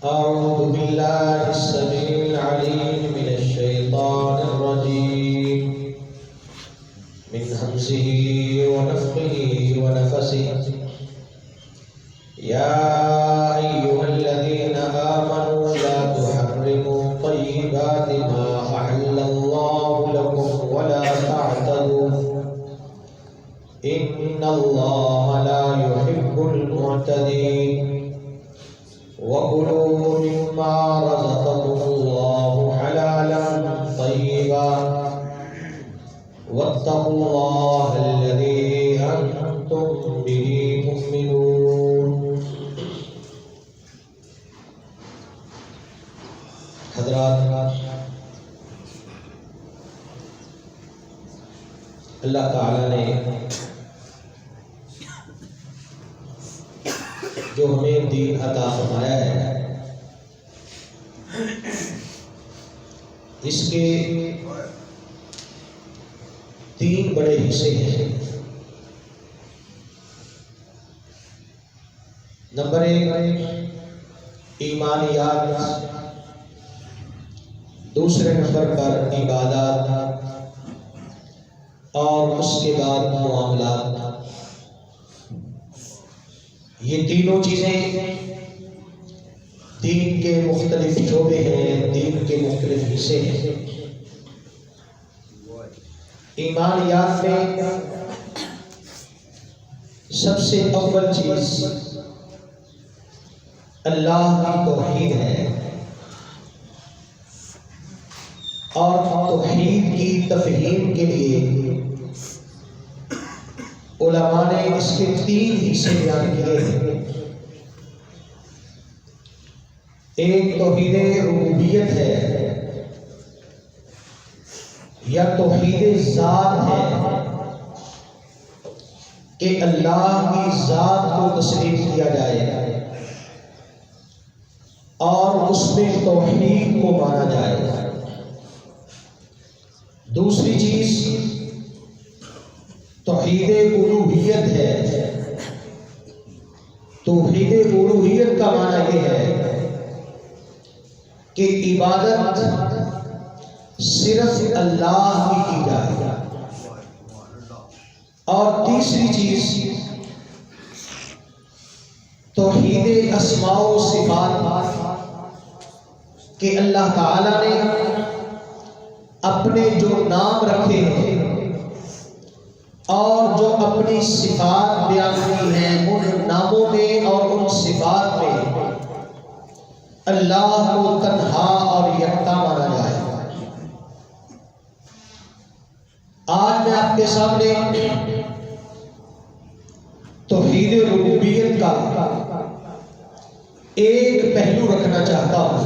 أعوذ بالله السميع العليم من الشيطان الرجيم من همزه ونفخه ونفسه يا أيها الذين آمنوا لا تحرموا طيبات ما أحل الله لكم ولا تعتدوا إن الله لا يحب المعتدين وكلوا مما رزقكم الله حلالا طيبا واتقوا الله الذي أنتم به مؤمنون. حضرات، اللہ تعالیٰ نے جو ہمیں دین عطا فرمایا ہے، اس کے تین بڑے حصے ہیں. نمبر ایک ایمانیات، دوسرے نمبر پر عبادات، اور اس کے بعد معاملات. یہ تینوں چیزیں دین کے مختلف شعبے ہیں، دین کے مختلف حصے ہیں. ایمانیات میں سب سے اول چیز اللہ کی توحید ہے، اور توحید کی تفہیم کے لیے علماء نے اس کے تین حصے بیان کیے ہیں. ایک توحید ربوبیت ہے یا توحید ذات ہے کہ اللہ کی ذات کو تسلیم کیا جائے اور اس میں توحید کو مانا جائے. دوسری چیز توحید الوہیت ہے. توحید الوہیت کا معنی یہ ہے کہ عبادت صرف اللہ کی جائے. اور تیسری چیز توحید اسماء و صفات کہ اللہ تعالی نے اپنے جو نام رکھے ہیں اور جو اپنی صفات بیان کی ہیں، ان ناموں میں اور ان صفات میں اللہ کو تنہا اور یکتا مانا جائے. آج میں آپ کے سامنے توحید ربوبیت کا ایک پہلو رکھنا چاہتا ہوں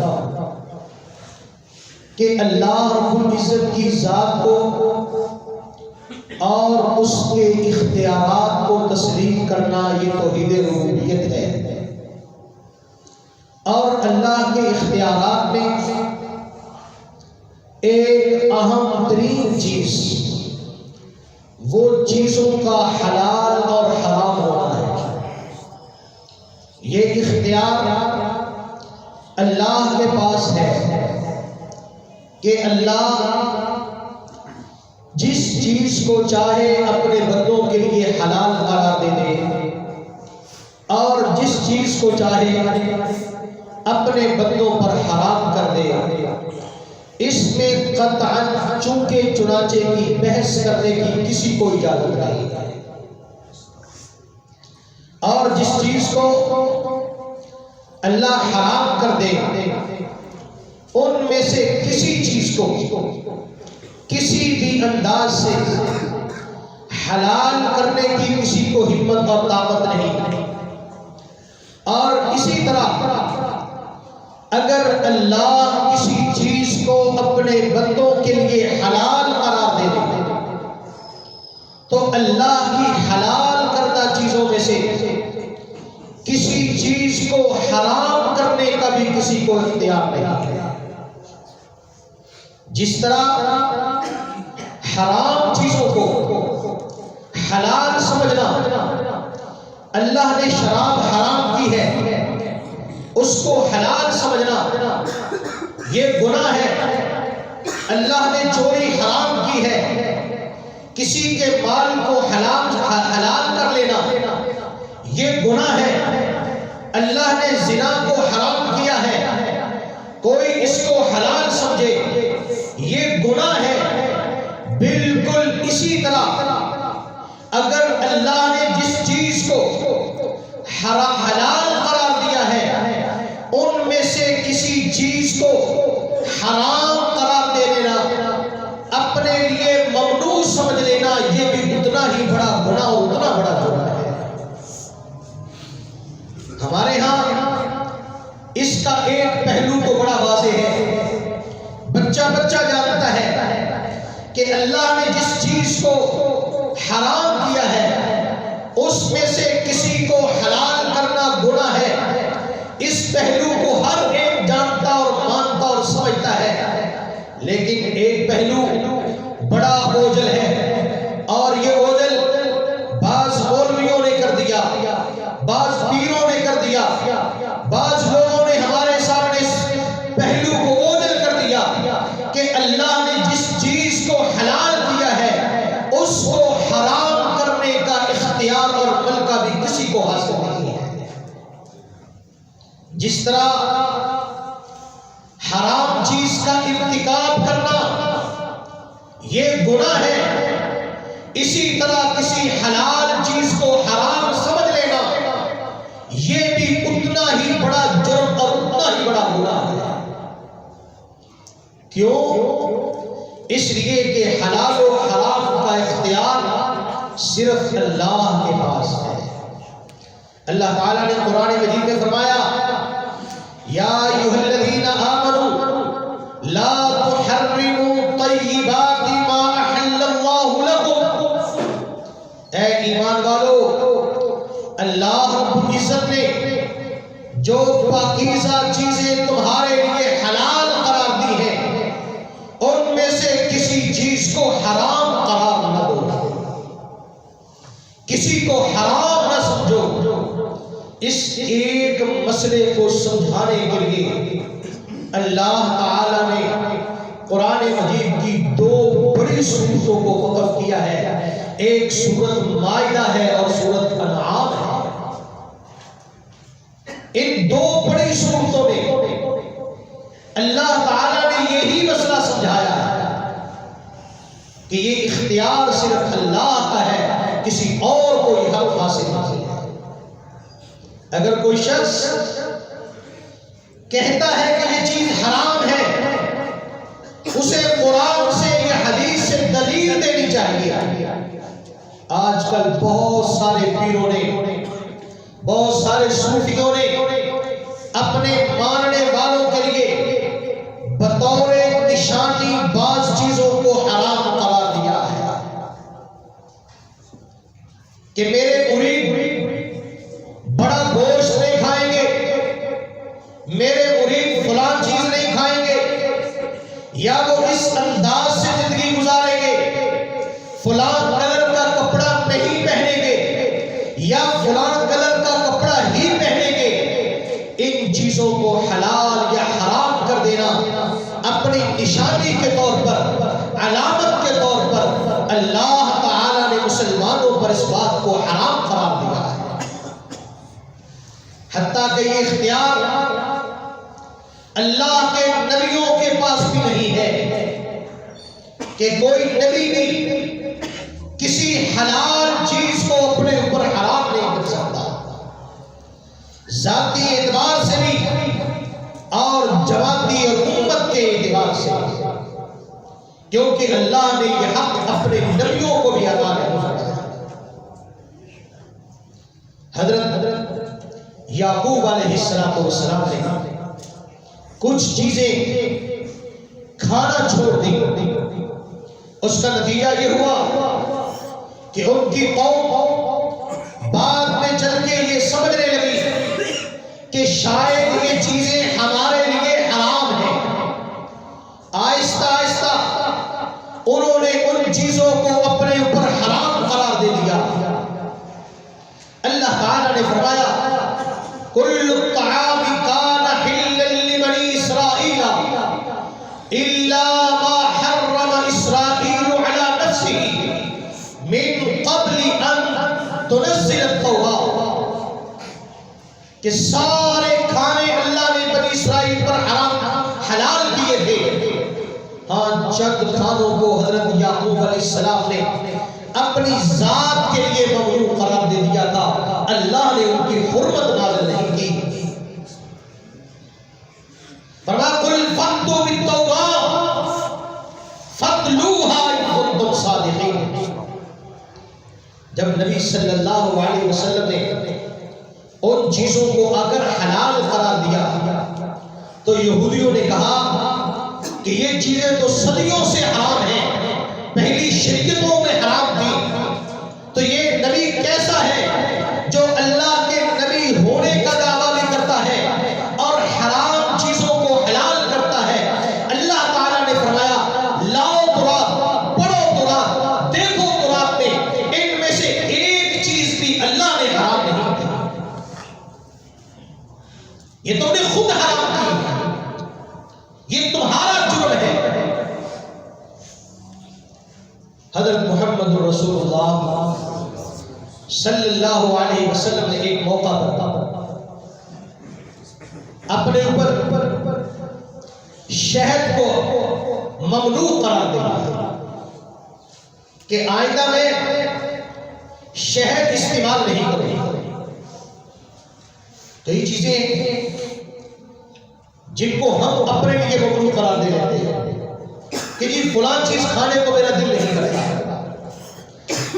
کہ اللہ رب العزت کی ذات کو اور اس کے اختیارات کو تسلیم کرنا یہ توحید ربوبیت ہے. اور اللہ کے اختیارات میں ایک اہم ترین چیز وہ چیزوں کا حلال اور حرام ہونا ہے. یہ اختیار اللہ کے پاس ہے کہ اللہ جس چیز کو چاہے اپنے بندوں کے لیے حلال قرار دے دے اور جس چیز کو چاہے اپنے بندوں پر حرام کر دے. اس میں قطعاً چونکہ چنانچہ کی بحث کرنے کی کسی کو اجازت نہیں. اور جس چیز کو اللہ حرام کر دے ان میں سے کسی چیز کو کسی بھی انداز سے حلال کرنے کی کسی کو ہمت اور طاقت نہیں. اور اسی طرح اگر اللہ کسی چیز کو اپنے بندوں کے لیے حلال قرار دے دے تو اللہ کی حلال کردہ چیزوں میں سے کسی چیز کو حرام کرنے کا بھی کسی کو اختیار نہیں. جس طرح حرام چیزوں کو حلال سمجھنا، اللہ نے شراب حرام کی ہے، اس کو حلال سمجھنا یہ گناہ ہے۔ اللہ نے چوری حرام کی ہے، کسی کے مال کو حلال کر لینا یہ گناہ ہے۔ اللہ نے زنا کو حرام کیا ہے، کوئی اس کو حلال سمجھے یہ گناہ ہے۔ بالکل اسی طرح اگر اللہ نے جس چیز کو حلال قرار دیا ہے ان میں سے کسی چیز کو حرام قرار دے دینا، اپنے لیے ممنوع سمجھ لینا، یہ بھی اتنا ہی بڑا گناہ، اتنا بڑا جرم ہے۔ ہمارے ہاں اس کا ایک پہلو تو بڑا واضح ہے، بچہ جانتا ہے کہ اللہ نے جس چیز کو حرام کیا ہے اس میں سے کسی کو حلال کرنا گناہ ہے۔ اس پہلو کو ہر ایک جانتا اور مانتا اور سمجھتا ہے، لیکن ایک پہلو بڑا اوجھل ہے، اور یہ اوجھل بعض مولویوں نے کر دیا، بعض پیروں نے کر دیا، بعض لوگوں نے ہمارے سامنے اس پہلو کو اوجھل کر دیا کہ اللہ نے جس چیز کو حلال کیا ہے اس کو حرام کرنے کا اختیار اور ملکہ بھی کسی کو حاصل نہیں ہے۔ جس طرح حرام چیز کا ارتکاب کرنا یہ گناہ ہے، اسی طرح کسی حلال چیز کو حرام سمجھ لینا یہ بھی اتنا ہی بڑا جرم اور اتنا ہی بڑا گناہ ہے۔ کیوں؟ اس لیے کہ حلال و حرام کا اختیار صرف اللہ کے پاس ہے۔ اللہ تعالیٰ نے قرآن مجید میں فرمایا یا ایھا الذین آمنوا لا تحرموا طیبات ما احل اللہ لکم، اے ایمان والو اللہ رب العزت نے جو پاکیزہ چیزیں تمہارے لیے حلال قرار دی ہیں ان میں سے کسی چیز کو حرام قرار نہ دو، کسی کو حرام نہ سمجھو۔ اس ایک مسئلے کو سمجھانے کے لیے اللہ تعالی نے قرآن مجید کی دو بڑی سورتوں کو وقف کیا ہے، ایک سورت مائدہ ہے اور سورت انعام ہے۔ ان دو بڑی سورتوں میں اللہ تعالی نے یہی مسئلہ سمجھایا ہے کہ یہ اختیار صرف اللہ کا ہے، کسی اور کو یہ حق حاصل نہیں ہے۔ اگر کوئی شخص کہتا ہے کہ یہ چیز حرام ہے، اسے قرآن سے یا حدیث سے دلیل دینی چاہیے۔ آج کل بہت سارے پیروں نے، بہت سارے صوفیوں نے اپنے ماننے والوں کے لیے بطور نشانی بعض چیزوں کو حرام قرار دیا ہے کہ میرے مرید بڑا گوشت نہیں کھائیں گے، میرے مرید فلاں چیز نہیں کھائیں گے، یا وہ اس انداز سے زندگی گزاریں گے، فلاں کلر کا کپڑا نہیں پہنیں گے، یا فلاں کلر کا کپڑا ہی پہنیں گے۔ ان چیزوں کو حلال یا حرام کر دینا اپنی نشانی کے طور پر، علامت کے طور پر اللہ تعالی نے مسلمانوں پر اس بات کو حرام قرار دیا ہے۔ حتیٰ کہ یہ اختیار اللہ کے نبیوں کے پاس بھی نہیں ہے کہ کوئی نبی بھی کسی حلال چیز کو اپنے اوپر حرام نہیں کر سکتا، ذاتی اعتبار سے بھی اور جماعتی اور امت کے اعتبار سے، کیونکہ اللہ نے یہ حق اپنے نبیوں کو بھی عطا کیا۔ حضرت یعقوب علیہ السلام نے کچھ چیزیں کھانا چھوڑ دی، اس کا نتیجہ یہ ہوا کہ ان کی قوم بعد میں چل کے یہ سمجھنے لگی کہ شاید یہ چیزیں ہمارے لیے حرام ہیں۔ آہستہ آہستہ انہوں نے ان چیزوں کو اپنے اوپر حرام قرار دے دیا۔ اللہ تعالی نے فرمایا کل الطعام کان کہ سارے کھانے اللہ نے بنی اسرائیل پر حلال کیے تھے، ہاں چند کھانوں کو حضرت یعقوب علیہ السلام نے اپنی ذات کے لیے ممنوع قرار دے دیا تھا، اللہ نے ان کی حرمت نازل نہیں کی۔ فرمایا قل فأتوا بالتوراة فاتلوها إن كنتم صادقین۔ جب نبی صلی اللہ علیہ وسلم نے ان چیزوں کو اگر حلال قرار دیا تو یہودیوں نے کہا کہ یہ چیزیں تو صدیوں سے حرام ہیں، پہلی شریعتوں میں حرام تھی، تو یہ نبی کیسا ہے جو اللہ کے نبی ہونے کا دعویٰ بھی کرتا ہے اور حرام چیزوں کو حلال کرتا ہے۔ اللہ تعالیٰ نے فرمایا لاؤ تورات، پڑھو تورات، دیکھو تورات میں ان میں سے ایک چیز بھی اللہ نے حرام نہیں کی، یہ تم نے خود حرام کی، یہ تمہارا جرم ہے۔ حضرت محمد رسول اللہ صلی اللہ علیہ وسلم نے ایک موقع پر اپنے اوپر شہد کو ممنوع قرار دیا کہ آئندہ میں شہد استعمال نہیں کروں۔ تو یہ چیزیں جن کو ہم اپنے لیے ممنوع قرار دے دیتے ہیں کہ جی فلاں چیز کھانے کو میرا دل نہیں کرتا،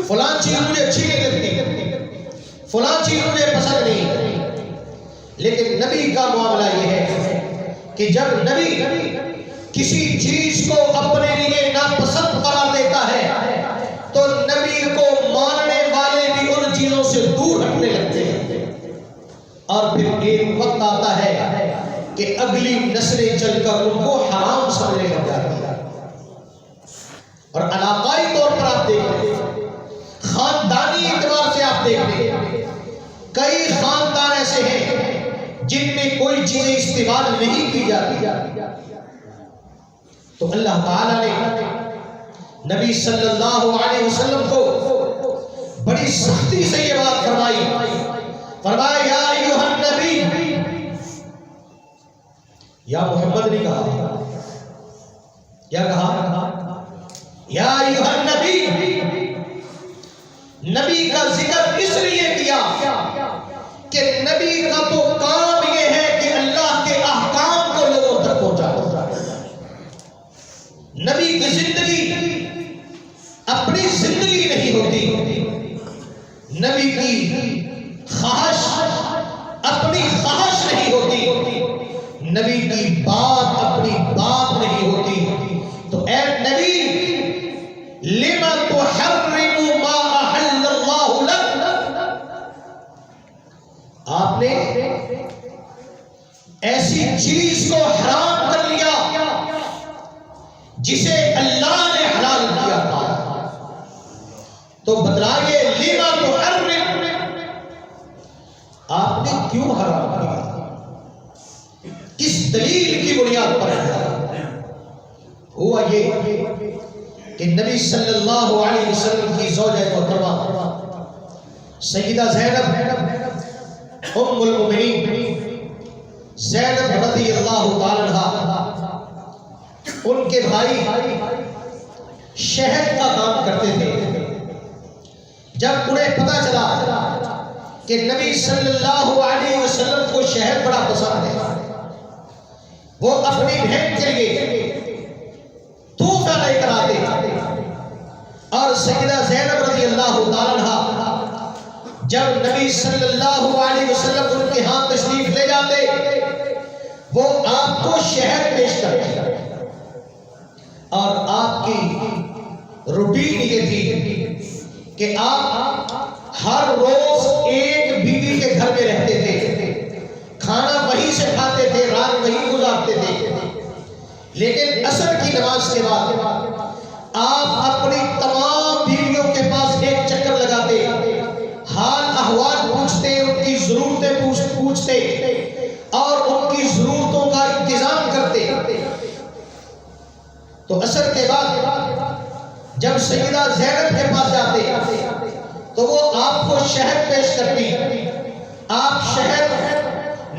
فلاں چیز مجھے اچھی نہیں لگتی، فلاں چیز مجھے پسند نہیں، لیکن نبی کا معاملہ یہ ہے کہ جب نبی کسی چیز کو اپنے لیے ناپسند قرار دیتا ہے تو نبی کو ماننے والے بھی ان چیزوں سے دور ہٹنے لگتے ہیں، اور پھر ایک وقت آتا ہے کہ اگلی نسلیں چل کر ان کو حرام سمجھنے لگ جاتی ہے۔ اور علاقائی طور پر آپ دیکھ رہے ہیں، خاندانی اعتبار سے آپ دیکھ رہے ہیں، کئی خاندان ایسے ہیں جن میں کوئی چیزیں استعمال نہیں کی جاتی، تو اللہ تعالیٰ نے نبی صلی اللہ علیہ وسلم کو بڑی سختی سے یہ بات فرمائی، فرمایا یا ایھا النبی، یا محمد نہیں کہا، کیا کہا؟ یا ایھا النبی۔ نبی کا ذکر اس لیے کیا کہ نبی کا تو کام یہ ہے کہ اللہ کے احکام کو لوگوں تک پہنچانا۔ نبی کی زندگی اپنی زندگی نہیں ہوتی، نبی کی خواہش اپنی خواہش نہیں ہوتی، نبی کی بات اپنی بات نہیں ہوتی۔ تو اے نبی لما تحرم ما احل اللہ لک، آپ نے ایسی چیز کو حرام کر لیا جسے اللہ نے حلال کیا تھا، تو بتلائیے لما تحرم، آپ نے کیوں حرام کیا، کس دلیل کی بنیاد پر حرام؟ ہوا یہ کہ نبی صلی اللہ علیہ وسلم کی زوجہ محترمہ سیدہ زینب ام المؤمنین زینب رضی اللہ تعالی عنہا، ان کے بھائی شہد کا کام کرتے تھے۔ جب انہیں پتہ چلا کہ نبی صلی اللہ علیہ وسلم کو شہد بڑا پسند ہے، وہ اپنی بہن کے لیے تحفہ لے کر آتے، اور سیدہ زینب رضی اللہ تعالی عنہا جب نبی صلی اللہ علیہ وسلم ان کے ہاں تشریف لے جاتے، وہ آپ کو شہد پیش کرتے، اور آپ کی روٹین یہ تھی کہ آپ ہر روز ایک بیوی کے گھر میں رہتے تھے، کھانا وہیں سے کھاتے تھے، رات وہیں گزارتے تھے، لیکن عصر کی نماز کے بعد آپ اپنی تمام بیویوں کے پاس ایک چکر لگاتے، حال احوال پوچھتے، ان کی ضرورتیں پوچھتے اور ان کی ضرورتوں کا انتظام کرتے۔ تو عصر کے بعد جب سیدہ زینب کے پاس جاتے تو وہ آپ کو شہد پیش کرتی، آپ شہد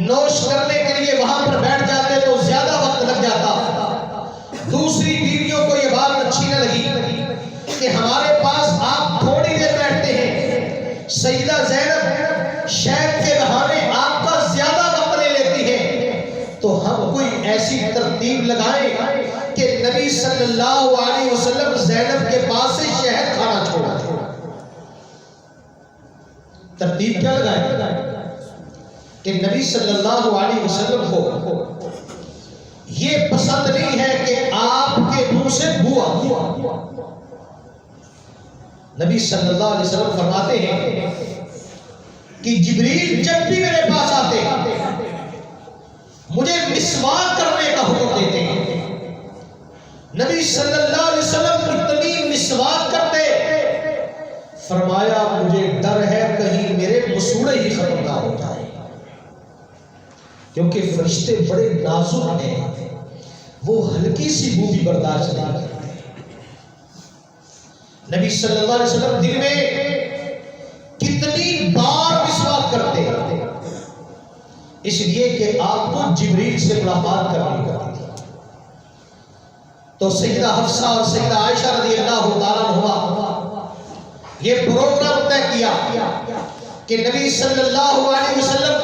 نوش کرنے کے لیے وہاں پر بیٹھ جاتے تو زیادہ وقت لگ جاتا. دوسری بیویوں کو یہ بات اچھی نہ لگی کہ ہمارے پاس آپ تھوڑی دیر بیٹھتے ہیں. سیدہ زینب شیخ کے بہانے آپ کا زیادہ وقت لے لیتی ہے، تو ہم کوئی ایسی ترتیب لگائیں کہ نبی صلی اللہ علیہ وسلم زینب کے پاس سے شہد کھانا چھوڑا. ترتیب کیا لگائیں کہ نبی صلی اللہ علیہ وسلم کو یہ پسند نہیں ہے کہ آپ کے منہ سے بو آتی. نبی صلی اللہ علیہ وسلم فرماتے ہیں کہ جبریل جب بھی میرے پاس آتے مجھے مسواک کرنے کا حکم دیتے ہیں. نبی صلی اللہ علیہ وسلم اتنی مسواک کرتے، فرمایا مجھے ڈر ہے کہیں میرے مسوڑے ہی ختم نہ ہو جائے، کیونکہ فرشتے بڑے نازک ہیں، وہ ہلکی سی بو بھی برداشت نہیں کرتے. نبی صلی اللہ علیہ وسلم دن میں کتنی بار مسواک کرتے، اس لیے کہ آپ کو جبریل سے ملاقات کرنی پڑتی تھی. تو سیدہ حفصہ اور سیدہ عائشہ رضی اللہ تعالیٰ عنہما یہ پروگرام طے کیا کہ نبی صلی اللہ علیہ وسلم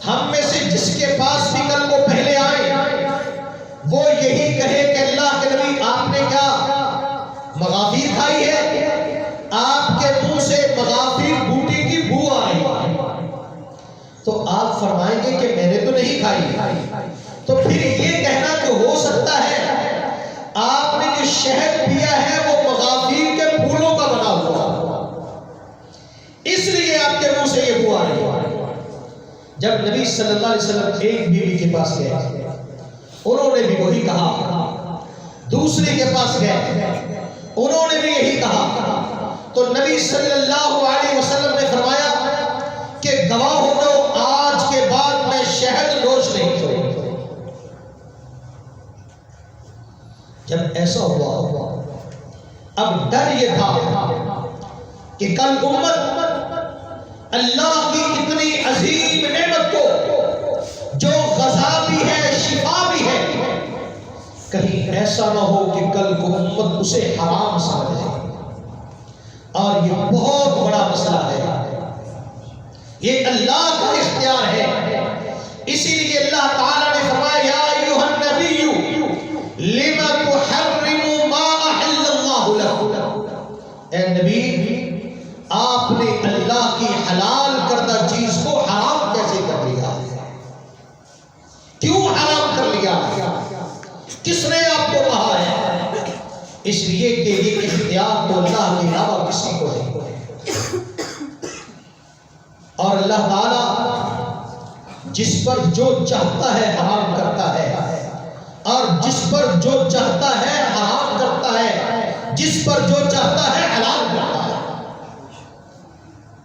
ہم میں سے جس کے پاس بھی کل کو پہلے آئے وہ یہی کہے کہ اللہ کے نبی آپ نے کیا مغافیر کھائی ہے؟ آپ کے منہ سے مغافیر بوٹی کی بو آئی. تو آپ فرمائیں گے کہ میں نے تو نہیں کھائی. تو پھر یہ کہنا کہ ہو سکتا ہے آپ نے جو شہد پیا ہے وہ مغافیر کے پھولوں کا بنا ہوا، اس لیے آپ کے منہ سے یہ بو آئی. جب نبی صلی اللہ علیہ وسلم ایک بیوی کے پاس گئے انہوں نے بھی وہی کہا، دوسری کے پاس گئے انہوں نے بھی یہی کہا. تو نبی صلی اللہ علیہ وسلم نے فرمایا کہ گواہ ہو جاؤ آج کے بعد میں شہد نوش نہیں کروں. جب ایسا ہوا اب ڈر یہ تھا کہ کل امت اللہ کی اتنی عظیم نعمت کو جو غذا بھی ہے شفا بھی ہے، کہیں ایسا نہ ہو کہ کل کو امت اسے حرام سمجھے. اور یہ بہت بڑا مسئلہ ہے، یہ اللہ کا اختیار ہے. اسی لیے اللہ تعالیٰ نے فرمایا یا ایھا النبی لم تحرم ما احل اللہ لک. اے نبی آپ نے اللہ کی حلال کردہ چیز کو حرام کیسے کر لیا؟ کیوں حرام کر لیا؟ کس نے آپ کو کہا ہے؟ اس لیے کہ یہ اختیار تو اللہ کے علاوہ کسی کو نہیں. اور اللہ تعالی جس پر جو چاہتا ہے حرام کرتا ہے، اور جس پر جو چاہتا ہے حرام کرتا ہے، جس پر جو چاہتا ہے حلال کرتا ہے.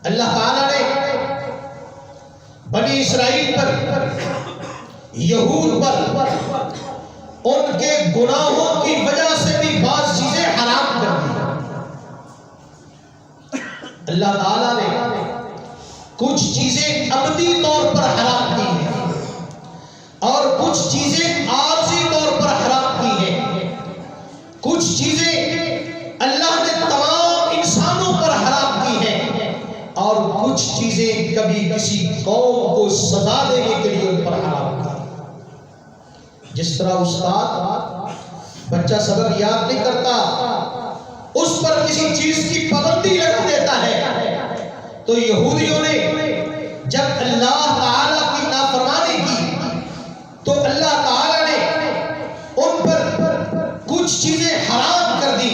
اللہ تعالیٰ نے بنی اسرائیل پر، یہود پر ان کے گناہوں کی وجہ سے بھی بعض چیزیں حرام کر دی. اللہ تعالیٰ نے کچھ چیزیں ابدی طور پر حرام کی ہیں اور کچھ چیزیں عارضی طور پر حرام کی ہیں. کچھ چیزیں اللہ نے تمام انسانوں پر حرام کی ہیں اور کچھ چیزیں کبھی کسی قوم کو سزا دینے کے لیے ان پر حرام کی. جس طرح استاد بچہ سبق یاد نہیں کرتا اس پر کسی چیز کی پابندی لگا دیتا ہے، تو یہودیوں نے جب اللہ تعالیٰ کی نافرمانی کی تو اللہ تعالیٰ نے ان پر کچھ چیزیں حرام کر دی،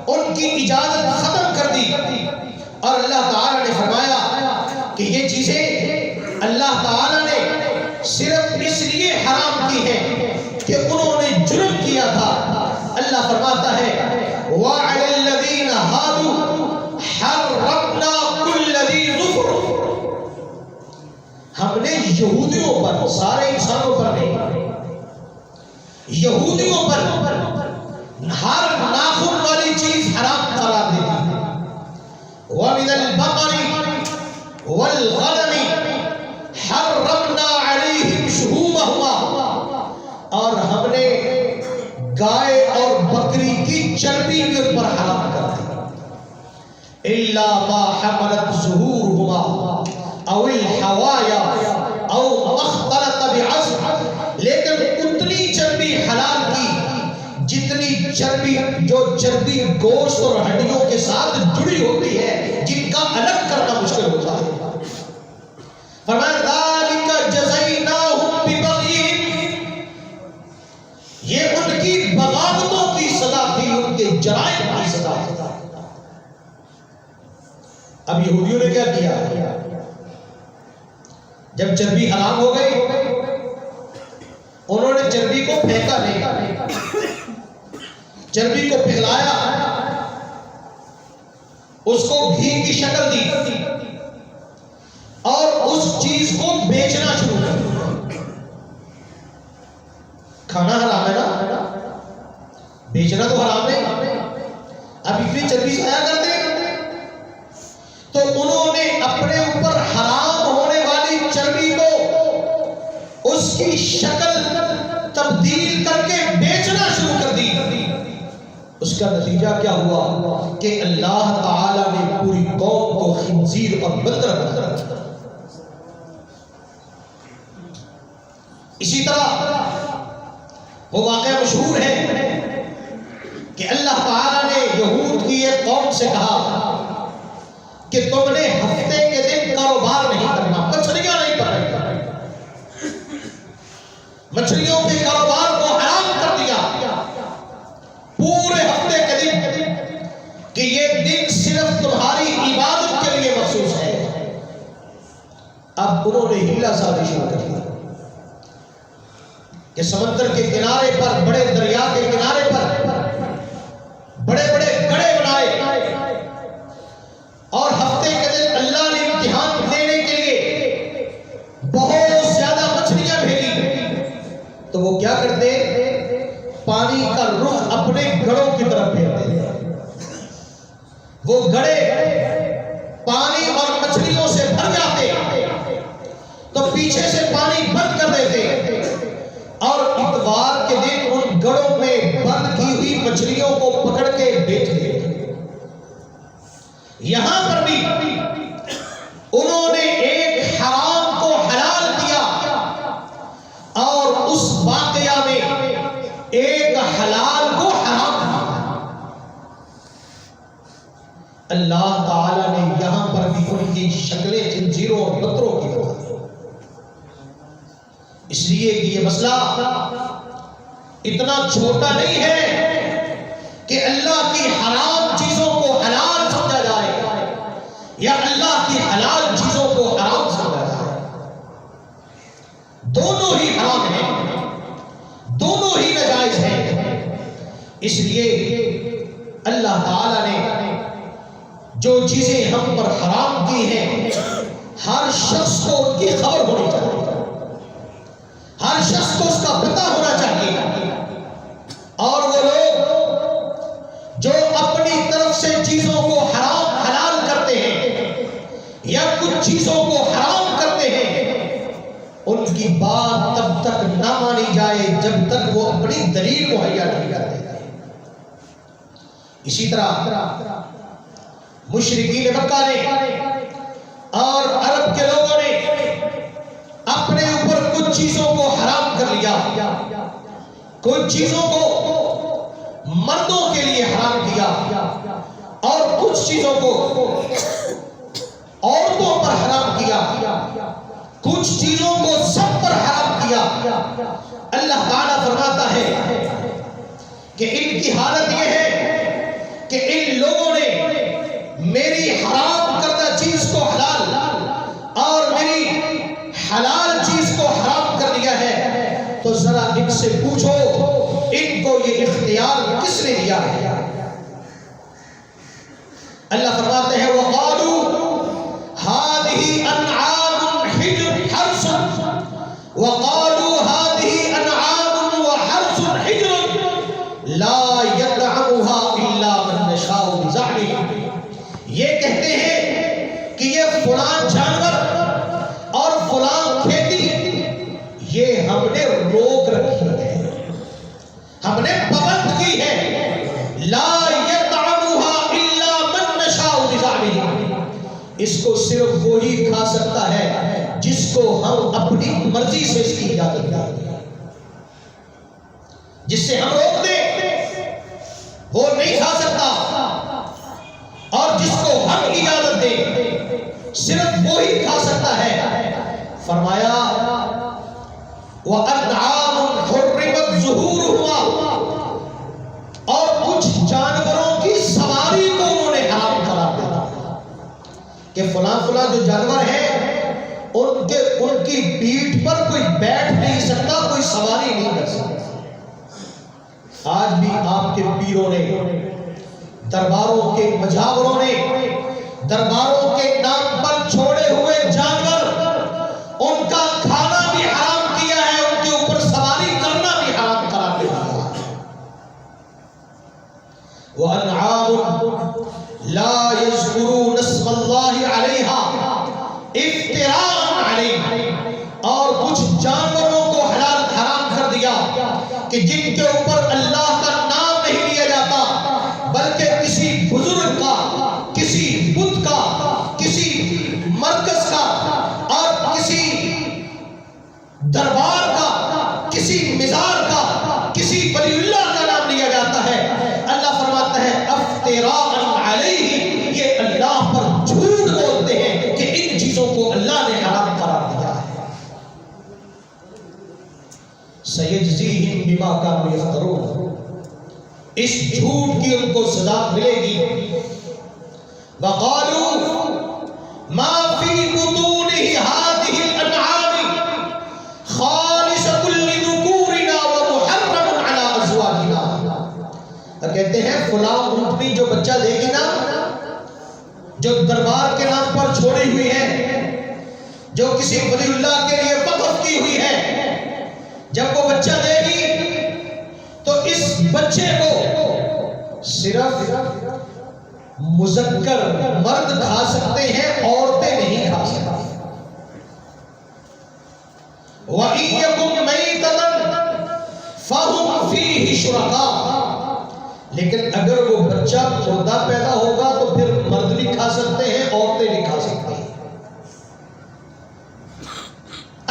ان کی اجازت ختم کر دی. اور اللہ تعالیٰ نے فرمایا کہ یہ چیزیں اللہ تعالیٰ نے صرف اس لیے حرام کی ہے کہ انہوں نے جرم کیا تھا. اللہ فرماتا ہے وَعَلَى الَّذِينَ هَادُوا حَرَّمْنَا كُلَّ ذِي ظُفُرٍ. ہم نے یہودیوں پر، سارے انسانوں پر نہیں، یہودیوں پر ہر ناخن والی چیز حرام قرار دے دی. وَمِنَ الْبَقَرِ وَالْغَنَمِ حَرَّمْنَا گائے اور بکری کی چربی بھی ان پر حرام کر دی. الا ما حملت ظهورهما او الحوایا او مختلط بعظم، لیکن اتنی چربی حلال کی جتنی چربی جو چربی گوشت اور ہڈیوں کے ساتھ جڑی ہوتی ہے، جن کا الگ کرنا مشکل ہوتا ہے. فرمایا ذالک جزیناہم ببغیہم، یہ ان کی بغاوتوں کی سزا تھی، ان کے جرائم کی سزا تھی. اب یہودیوں نے کیا کیا؟ جب چربی حرام ہو گئی انہوں نے چربی کو پھینکا نہیں، چربی کو پگھلایا، اس کو گھی کی شکل دی اور اس چیز کو بیچنا شروع کر. کھانا حرام ہے نا، بیچنا تو حرام نہیں. اب اتنی چربی ضائع کرتے ہیں تو انہوں نے اپنے اوپر حرام ہونے والی چربی کو اس کی شکل تبدیل کر کے بیچنا شروع کر دی. اس کا نتیجہ کیا ہوا کہ اللہ تعالی نے پوری قوم کو خنزیر اور بندر بنا دیا. اسی طرح وہ واقعہ مشہور ہے کہ اللہ تعالی نے یہود کی ایک قوم سے کہا کہ تم نے ہفتے کے دن کاروبار نہیں کرنا، مچھلیاں نہیں پکڑنی. مچھلیوں کے کاروبار کو حرام کر دیا پورے ہفتے کے دن، کہ یہ دن صرف تمہاری عبادت کے لیے مخصوص ہے. اب انہوں نے ہیلا سازی شروع کر دیا کہ سمندر کے کنارے پر، بڑے دریا کے کنارے پر بڑے بڑے گڑھے بنائے اور ہفتے کے دن اللہ نے امتحان دینے کے لیے بہت زیادہ مچھلیاں بھیجی. تو وہ کیا کرتے؟ پانی کا رخ اپنے گڑھوں کی طرف پھیرتے. وہ گڑھے پانی اور مچھلیوں سے بھر جاتے تو پیچھے سے پانی بند کر دیتے اور اتوار کے دن ان گڑھوں میں بند کی ہوئی مچھلیوں کو پکڑ کے بیچ دیتے. یہاں پر بھی انہوں نے ایک حرام کو حلال کیا اور اس واقعہ میں ایک حلال کو حرام کیا. اللہ تعالی نے یہاں پر بھی ان کی شکلیں خنزیروں اور بکروں کی بنا دی، اس لیے کہ یہ مسئلہ اتنا چھوٹا نہیں ہے کہ اللہ کی حرام چیزوں کو حلال سمجھا جائے یا اللہ کی حلال چیزوں کو حرام سمجھا جائے. دونوں ہی حرام ہیں، دونوں ہی ناجائز ہیں. اس لیے اللہ تعالی نے جو چیزیں ہم پر حرام کی ہیں ہر شخص کو ان کی خبر ہونی چاہیے، ہر شخص کو اس کا پتہ ہونا چاہیے. اور وہ لوگ جو اپنی طرف سے چیزوں کو حرام حلال کرتے ہیں یا کچھ چیزوں کو حرام کرتے ہیں، ان کی بات تب تک نہ مانی جائے جب تک وہ اپنی دلیل مہیا نہیں کرتے. اسی طرح مشرکین مکہ نے اور عرب کے لوگوں نے اپنے اوپر کچھ چیزوں کو حرام کر لیا، کچھ چیزوں کو مردوں کے لیے حرام کیا اور کچھ چیزوں کو عورتوں پر حرام کیا، کچھ چیزوں کو سب پر حرام کیا. اللہ تعالیٰ فرماتا ہے کہ ان کی حالت یہ ہے کہ ان لوگوں نے میری حرام کردہ چیز کو حلال اور میری حلال چیز کو حرام کر دیا ہے. تو ذرا ان سے پوچھو ان کو یہ اختیار کس نے دیا ہے؟ اللہ فرماتے ہیں وَقَالُوا هَذِهِ أَنْعَامٌ حِجْرٌ وَقَالُوا هَذِهِ أَنْعَامٌ وَحَرْثٌ حِجْرٌ لَا يَطْعَمُهَا إِلَّا مَن نَّشَاءُ بِزَعْمِهِمْ. یہ کہتے ہیں کہ یہ فلاں جانور اور فلاں کھیتی یہ ہم نے روک رکھی ہے، ہم نے پابند صرف وہی کھا سکتا ہے جس کو ہم اپنی مرضی سے اس کی اجازت دیں. جس سے ہم روک دیں وہ نہیں کھا سکتا، اور جس کو ہم اجازت دیں صرف وہی کھا سکتا ہے. فرمایا وَأَنْعَامٌ حُرِّمَتْ ظُهُورُهَا، اور کچھ جانوروں کی سواری کو انہوں نے حرام قرار دیا کہ فلاں فلاں جو جانور ہیں ان کی پیٹھ پر کوئی بیٹھ نہیں سکتا، کوئی سواری نہیں کر سکتا. آج بھی آپ کے پیروں نے، درباروں کے مجاوروں نے درباروں کے نام پر چھوڑے ہوئے جانور، ان کا کھانا بھی حرام کیا ہے، ان کے اوپر سواری کرنا بھی حرام قرار دیا ہے. وَأَنْعَامٌ لَا يَذْكُرُونَ اسْمَ اللَّهِ عَلَيْهَا افْتِرَاءً عَلَيْهِ، اور کچھ جانوروں کو حرام کر دیا کہ جن کے اوپر اللہ کا نام نہیں لیا جاتا، بلکہ کسی بزرگ کا، کسی بت کا، کسی مرکز کا، اور کسی دربار کا، کسی مزار کا، کسی ولی اللہ کا نام لیا جاتا ہے. اللہ فرماتا ہے افتراء علیہ، یہ اللہ پر جھوٹ بولتے ہیں کہ ان چیزوں کو اللہ نے حرام قرار دیا ہے. سَيَجْزِيهِمْ بِمَا كَانُوا يَفْتَرُونَ، اس جھوٹ کی ان کو سزا ملے گی. وَقَالُوا مَا فِي بُطُونِهِ هَٰذِهِ الْأَنْعَامِ خَالِصَةٌ لِذُكُورِنَا وَمُحَرَّمٌ عَلَىٰ أَزْوَاجِنَا، کہتے ہیں فلاں اونٹنی جو بچہ دے گی نا، جو دربار کے نام پر چھوڑی ہوئی ہے، جو کسی ولی اللہ کے لیے وقف کی ہوئی ہے، جب وہ بچہ دے گی تو اس بچے کو صرف مذکر مرد کھا سکتے ہیں، عورتیں نہیں کھا سکتی. وَإِن يَكُن مَيْتَةً فَهُمْ فِيهِ شُرَكَاءُ، لیکن اگر وہ بچہ مردہ پیدا ہوگا تو پھر مرد نہیں کھا سکتے ہیں، عورتیں نہیں کھا سکتی.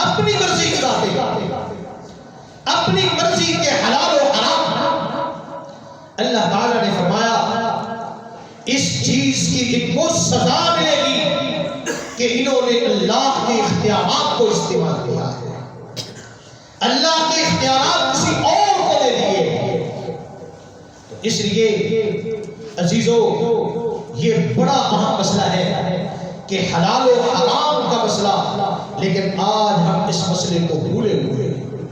اپنی مرضی کی باتیں، اپنی مرضی کے حلال و حرام. اللہ تعالیٰ نے فرمایا اس چیز کی ان کو سزا ملے گی کہ انہوں نے اللہ کے اختیارات کو استعمال کیا ہے، اللہ کے اختیارات کسی اور کو دے دیے. اس لیے عزیزو یہ بڑا اہم مسئلہ ہے کہ حلال و حرام کا مسئلہ، لیکن آج ہم اس مسئلے کو بھولے ہوئے ہیں.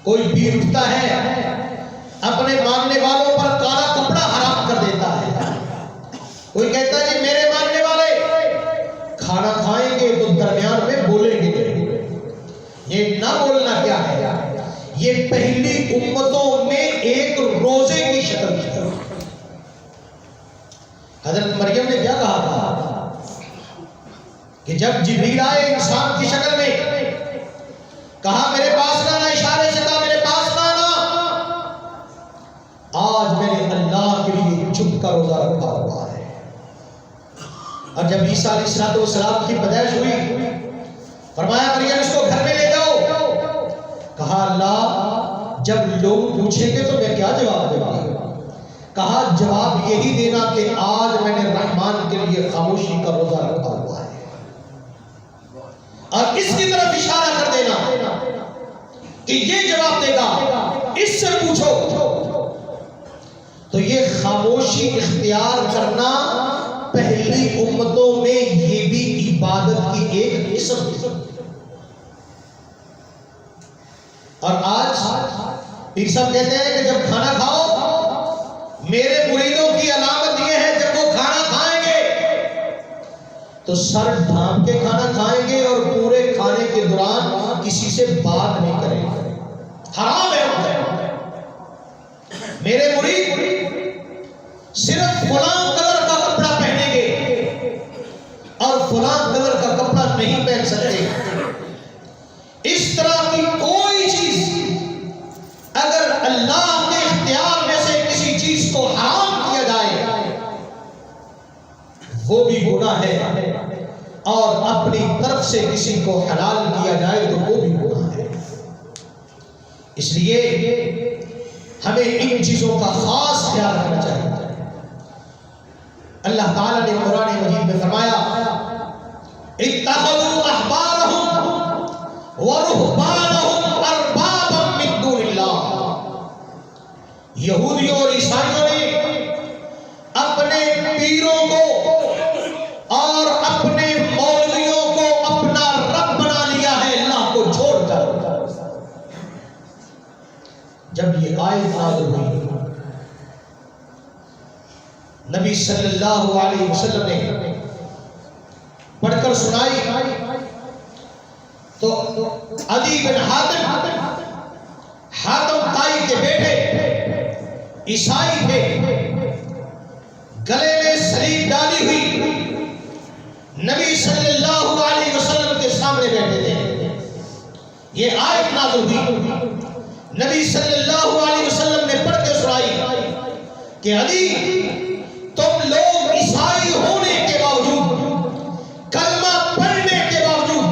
کوئی پیر اٹھتا ہے اپنے ماننے والوں پر کالا کپڑا حرام کر دیتا ہے. کوئی کہتا ہے کہ میرے ماننے والے کھانا کھائیں گے تو درمیان میں بولیں گے. یہ نہ بولنا کیا ہے؟ یہ پہلی امتوں میں ایک روزے کی شکل تھی. حضرت مریم نے کیا کہا تھا کہ جب جبریل آئے انسان کی شکل میں، کہا میرے پاس نہ آنا، اشارے سے کہا میرے پاس نہ آنا. آج میں نے اللہ کے لیے چپ کا روزہ رکھا ہوا ہے. اور جب عیسیٰ علیہ السلام کی پیدائش ہوئی، فرمایا مریم اس کو گھر میں لے جاؤ. کہا اللہ جب لوگ پوچھیں گے تو میں کیا جواب دوں گا؟ کہا جواب یہی دینا کہ آج میں نے رحمان کے لیے خاموشی کا روزہ رکھا ہوا ہے، اور اس کی طرف اشارہ کر دینا کہ یہ جواب دے گا، اس سے پوچھو. تو یہ خاموشی اختیار کرنا پہلی امتوں میں یہ بھی عبادت کی ایک قسم تھی. اور آج پیر صاحب کہتے ہیں کہ جب کھانا کھاؤ، میرے مریدوں کی علامت یہ ہے جب وہ کھانا کھائیں گے تو سر ڈھانپ کے کھانا کھائیں گے اور پورے کھانے کے دوران کسی سے بات نہیں کریں گے. حرام ہے. میرے مرید صرف فلاں کلر کا کپڑا پہنیں گے اور فلاں کلر کا کپڑا نہیں پہن سکتے. اس طرح کی کوئی چیز اگر اللہ کے اختیار میں سے کسی چیز کو حرام کیا جائے وہ بھی گناہ ہے. اور اپنی طرف سے کسی کو حلال کیا جائے تو وہ بھی گناہ ہے۔ اس لیے ہمیں ان چیزوں کا خاص خیال رکھنا چاہیے۔ اللہ تعالیٰ نے قرآن مجید میں فرمایا اتخذوا احبارهم ورهبانهم اربابا من دون اللہ، یہودیوں اور عیسائیوں نے اپنے پیروں کو اور اپنے مولویوں کو اپنا رب بنا لیا ہے اللہ کو چھوڑ کر۔ جب یہ آیت نازل ہوئی نبی صلی اللہ علیہ وسلم نے پڑھ کر سنائی تو عدی بن حاتم طائی کے بیٹے عیسائی تھے، گلے میں صلیب ڈالی ہوئی نبی صلی اللہ علیہ وسلم کے سامنے بیٹھے تھے۔ یہ آیت نازل ہوئی، نبی صلی اللہ علیہ وسلم نے پڑھ کے سنائی کہ علی تم لوگ عیسائی ہونے کے باوجود، کلمہ پڑھنے کے باوجود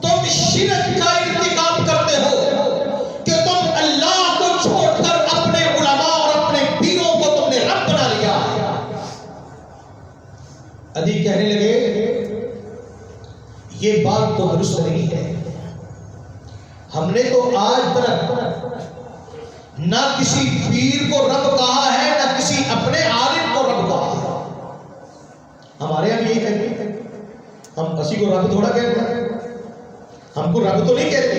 تم شرک کا ارتکاب کرتے ہو کہ تم اللہ کو چھوڑ کر اپنے علماء اور اپنے پیروں کو تم نے رب بنا لیا۔ علی کہنے لگے یہ بات تو درست نہیں ہے، ہم نے تو آج تک نہ کسی پیر کو رب کہا ہے نہ کسی اپنے عالم کو رب کہا ہے۔ ہمارے یہاں یہی کہتے ہیں، ہم کسی کو رب تھوڑا کہتے ہیں، ہم کو رب تو نہیں کہتے۔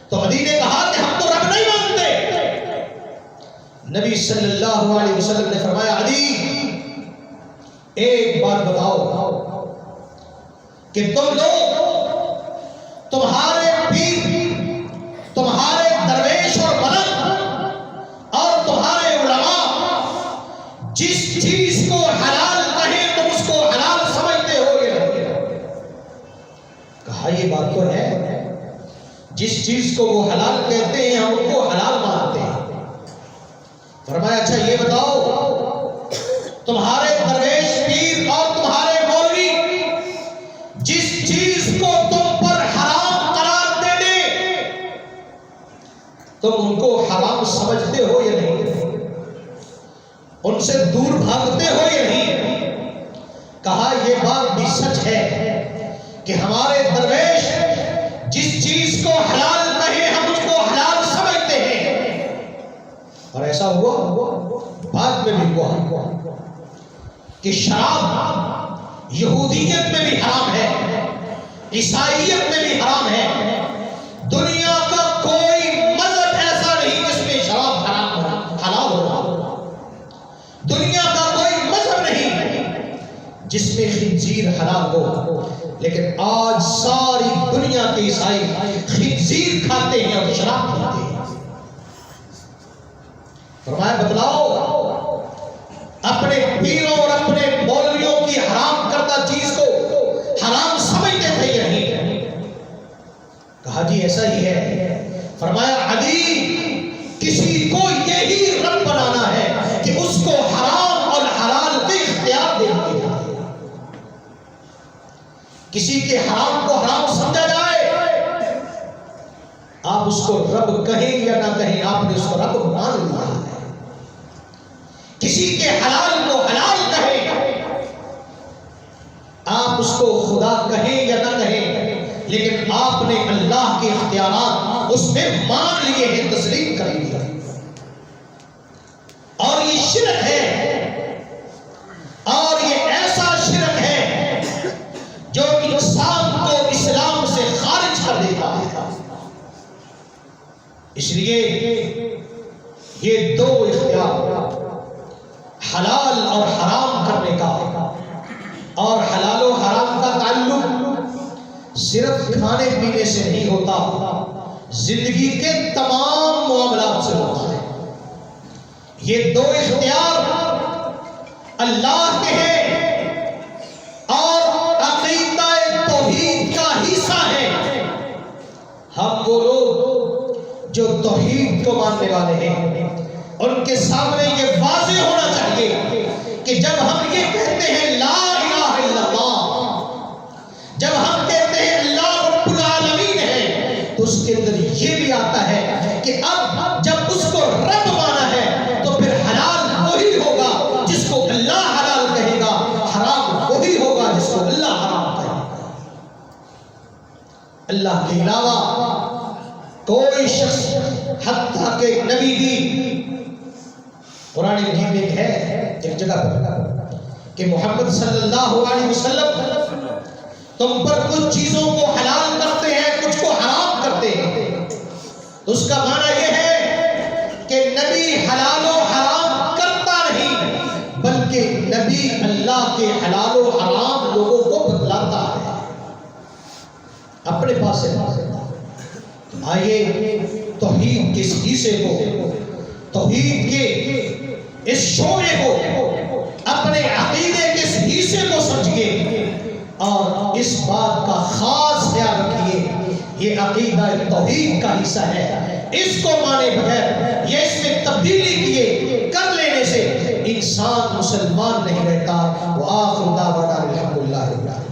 تو علی نے کہا کہ ہم تو رب نہیں مانتے۔ نبی صلی اللہ علیہ وسلم نے فرمایا علی ایک بات بتاؤ کہ تم لوگ، تمہارے پیر، تمہارے درویش اور ملک اور تمہارے علماء جس چیز کو حلال کہیں تم اس کو حلال سمجھتے ہو یا نہیں؟ کہا یہ بات تو ہے، جس چیز کو وہ حلال کہتے ہیں ہم ان کو حلال مانتے ہیں۔ فرمایا اچھا یہ بتاؤ تمہارے درویش پیر اور تمہارے مولوی جس چیز کو تم پر حرام قرار دے دے تم ان کو حرام سمجھتے ہو یا نہیں؟ ان سے دور بھاگتے ہو یا نہیں؟ کہا یہ بات بھی سچ ہے کہ ہمارے درویش جس چیز کو حلال کہے ہم اس کو حلال سمجھتے ہیں۔ اور ایسا ہوا، بعد میں بھی ہوا کہ شراب یہودیت میں بھی حرام ہے، عیسائیت میں بھی حرام ہے۔ دنیا کا کوئی مذہب ایسا نہیں جس میں شراب حلال ہو، دنیا کا کوئی مذہب نہیں جس میں خنزیر حلال ہو، لیکن آج ساری دنیا کے عیسائی خنزیر کھاتے ہیں اور شراب پیتے ہیں۔ فرمایا بتلاؤ اپنے پیروں اور اپنے مولویوں کی حرام کردہ چیز کو حرام سمجھتے تھے یا نہیں؟ کہا جی ایسا ہی ہے۔ فرمایا علی کسی کو یہی رب بنانا ہے کہ اس کو حرام اور حلال کے اختیار دے دیا جائے، کسی کے حرام کو حرام سمجھا جائے، آپ اس کو رب کہیں یا نہ کہیں آپ نے اس کو رب مان لیا ہے۔ کسی کے حلال کو حلال کہیں، آپ اس کو خدا کہیں یا نہ کہیں، لیکن آپ نے اللہ کے اختیارات اس میں مان لیے ہیں، تسلیم کر لیا۔ اور یہ شرک ہے، اور یہ ایسا شرک ہے جو انسان کو اسلام سے خارج کر دیتا ہے۔ اس لیے یہ دو اختیار، حلال اور حرام کرنے کا، اور حلال و حرام کا تعلق صرف کھانے پینے سے نہیں ہوتا، زندگی کے تمام معاملات سے ہوتا ہے۔ یہ دو اختیار اللہ کے ہیں اور عقیدہ توحید کا حصہ ہے۔ ہم وہ لوگ جو توحید کو ماننے والے ہیں ان کے سامنے یہ واضح ہونا چاہیے کہ جب ہم یہ کہتے ہیں لا الہ الا اللہ جب ہم کہتے ہیں اللہ رب العالمین ہے تو اس کے اندر یہ بھی آتا ہے کہ اب جب اس کو رب مانا ہے تو پھر حلال وہی ہوگا جس کو اللہ حلال کہے گا، حرام وہی ہوگا جس کو اللہ حرام کہے گا۔ اللہ کے علاوہ کوئی شخص حتیٰ کہ نبی بھی، قرآن مجید میں ہے ایک جگہ پر کہ محمد صلی اللہ علیہ وسلم تم پر کچھ چیزوں کو حلال کرتے ہیں، کچھ کو حرام کرتے ہیں، تو اس کا معنی یہ ہے کہ نبی حلال و حرام کرتا نہیں، بلکہ نبی اللہ کے حلال و حرام لوگوں کو بتلاتا ہے اپنے پاس سے۔ آئیے توحید کے اس حصے کو، توحید کے اس شعبے کو، اپنے عقیدے کے اس حصے کو سمجھیے اور اس بات کا خاص خیال رکھیے یہ عقیدہ توحید کا حصہ ہے، اس کو مانے بغیر یہ اس میں تبدیلی کیے کر لینے سے انسان مسلمان نہیں رہتا۔ وآخر دعوانا الحمدللہ رب العالمین۔